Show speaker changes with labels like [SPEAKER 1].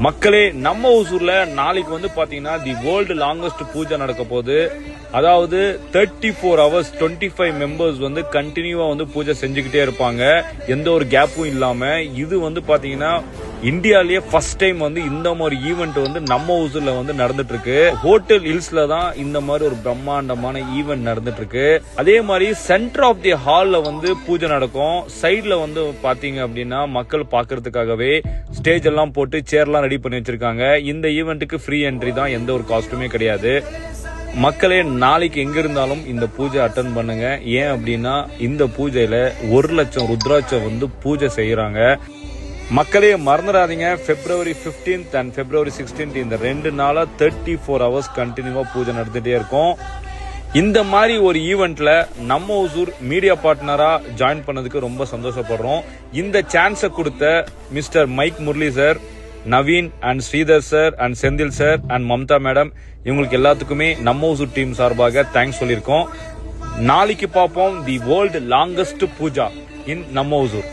[SPEAKER 1] மக்களே, நம்ம ஊசூர்ல நாளைக்கு வந்து பாத்தீங்கன்னா தி வேர்ல்டு லாங்கஸ்ட் பூஜை நடக்க போகுது. அதாவது 34 hours 25 மெம்பர்ஸ் வந்து கண்டினியூவா வந்து பூஜை செஞ்சுக்கிட்டே இருப்பாங்க, எந்த ஒரு கேப்பும் இல்லாம. இது வந்து பாத்தீங்கன்னா இந்தியாலேயே ஃபர்ஸ்ட் டைம் வந்து இந்த மாதிரி ஈவெண்ட் வந்து நம்ம ஊசூர்ல வந்து நடந்துட்டு இருக்கு. ஹோட்டல் ஹில்ஸ்ல தான் இந்த மாதிரி ஒரு பிரம்மாண்டமான ஈவெண்ட் நடந்துட்டு இருக்கு. அதே மாதிரி சென்டர் ஆஃப் தி ஹால்ல வந்து பூஜை நடக்கும். சைட்ல வந்து பாத்தீங்க அப்படின்னா மக்கள் பாக்குறதுக்காகவே ஸ்டேஜ் எல்லாம் போட்டு சேர்லாம் ரெடி பண்ணி வச்சிருக்காங்க. இந்த ஈவெண்ட்டுக்கு ஃப்ரீ என்ட்ரி தான், எந்த ஒரு காஸ்ட்டுமே கிடையாது. மக்களே, நாளைக்கு எங்க இருந்தாலும் இந்த பூஜை அட்டன் பண்ணுங்க. ஏன் அப்படின்னா இந்த பூஜையில 1 லட்சம் ருத்ராட்சம் வந்து பூஜை செய்யறாங்க. மக்களே மறந்துடாதீங்க, February 15th and February 16th இந்த 2 நாளா 34 hours கண்டினியூவா பூஜை நடந்துட்டே இருக்கும். இந்த மாதிரி ஒரு ஈவெண்ட்ல நம்ம ஊசூர் மீடியா பார்ட்னரா ஜாயின் பண்ணதுக்கு ரொம்ப சந்தோஷப்படுறோம். இந்த சான்ஸை கொடுத்த mister Mike Murali sir, Naveen and Sridhar sir and Senthil sir and Mamta madam, இவங்களுக்கு எல்லாத்துக்குமே நம்ம ஊசூர் டீம் சார்பாக தேங்க்ஸ் சொல்லியிருக்கோம். நாளைக்கு பார்ப்போம் தி வேர்ல்டு லாங்கஸ்ட் பூஜா இன் நம்ம ஊசூர்.